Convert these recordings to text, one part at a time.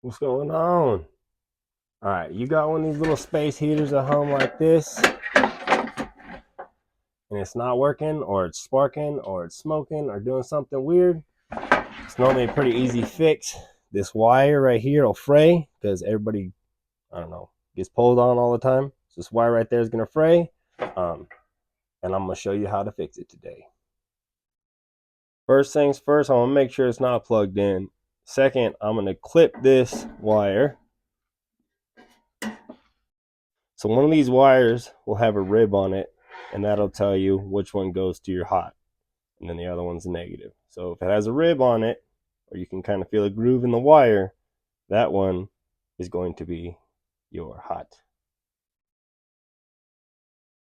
What's going on? All right, you got one of these little space heaters at home like this, and it's not working, or it's sparking, or it's smoking, or doing something weird. It's normally a pretty easy fix. This wire right here will fray because everybody, I don't know, gets pulled on all the time. So this wire right there is gonna fray, and I'm gonna show you how to fix it today. First things first, I'm gonna make sure it's not plugged in. Second, I'm gonna clip this wire. So one of these wires will have a rib on it, and that'll tell you which one goes to your hot, and then the other one's negative. So if it has a rib on it, or you can kind of feel a groove in the wire, that one is going to be your hot.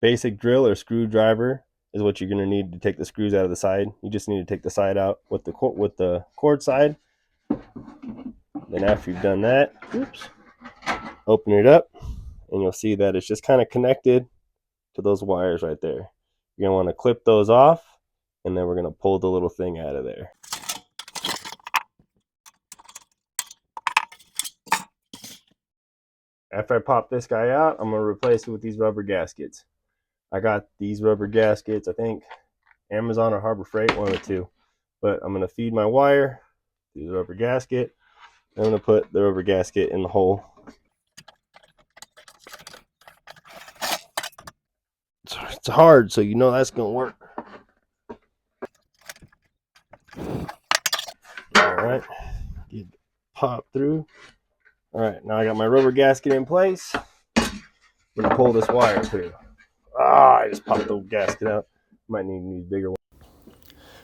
Basic drill or screwdriver is what you're going to need to take the screws out of the side. You just need to take the side out with the cord side. Then after you've done that, open it up, and you'll see that it's just kind of connected to those wires right there. You're going to want to clip those off, and then we're going to pull the little thing out of there. After I pop this guy out, I'm going to replace it with these rubber gaskets. I got these rubber gaskets, I think Amazon or Harbor Freight, one of the two. But I'm going to feed my wire through the rubber gasket. I'm going to put the rubber gasket in the hole. It's hard, so you know that's going to work. All right, get pop through. All right, now I got my rubber gasket in place. I'm going to pull this wire through. I just popped the gasket out. Might need to use bigger one.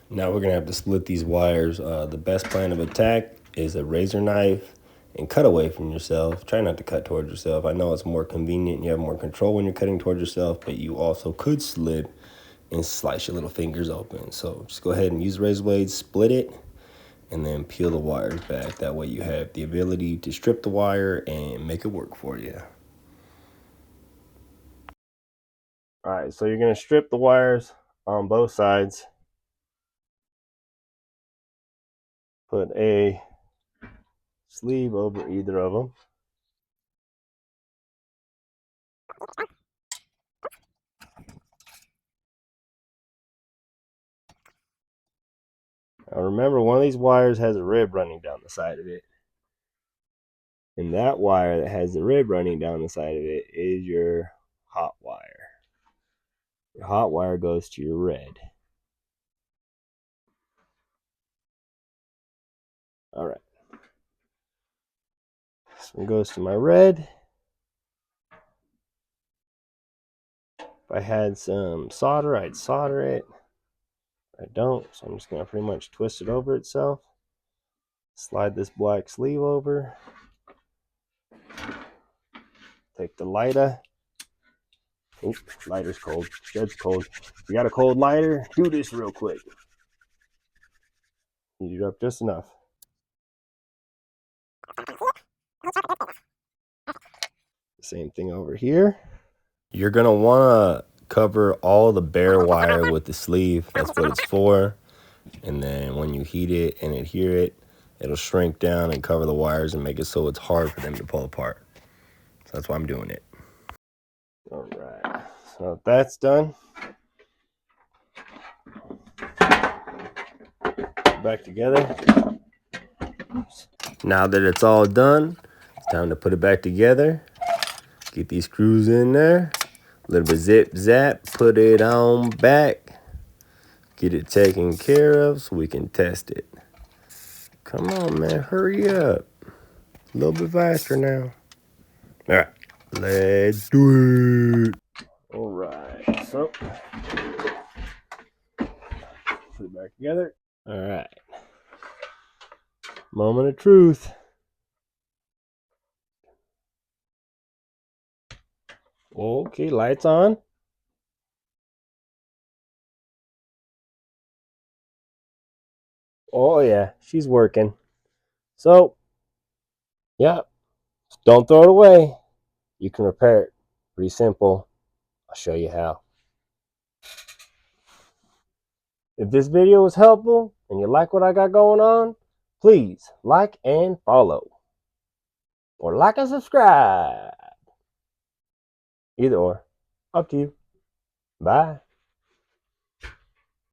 Now we're going to have to split these wires. The best plan of attack is a razor knife and cut away from yourself. Try not to cut towards yourself. I know it's more convenient. You have more control when you're cutting towards yourself, but you also could slip and slice your little fingers open. So just go ahead and use razor blades, split it, and then peel the wires back. That way you have the ability to strip the wire and make it work for you. All right, so you're going to strip the wires on both sides. Put a sleeve over either of them. Now remember, one of these wires has a rib running down the side of it. And that wire that has the rib running down the side of it is your hot wire. Your hot wire goes to your red. All right. This one goes to my red. If I had some solder, I'd solder it. I don't, so I'm just going to pretty much twist it over itself. Slide this black sleeve over. Take the lighter. Oh, lighter's cold. Shed's cold. If you got a cold lighter, do this real quick. Heat it up just enough. Same thing over here. You're going to want to cover all the bare wire with the sleeve. That's what it's for. And then when you heat it and adhere it, it'll shrink down and cover the wires and make it so it's hard for them to pull apart. So that's why I'm doing it. All right, so if that's done, back together. Now that it's all done, it's time to put it back together. Get these screws in there. A little bit zip zap, put it on back. Get it taken care of so we can test it. Come on, man, hurry up. A little bit faster now. All right, let's do it. All right, so put it back together. All right, moment of truth. Okay, lights on. Oh yeah, she's working. So, yeah, don't throw it away. You can repair it. Pretty simple. I'll show you how. If this video was helpful and you like what I got going on, please like and follow. or like and subscribe. Either or. Up to you. Bye.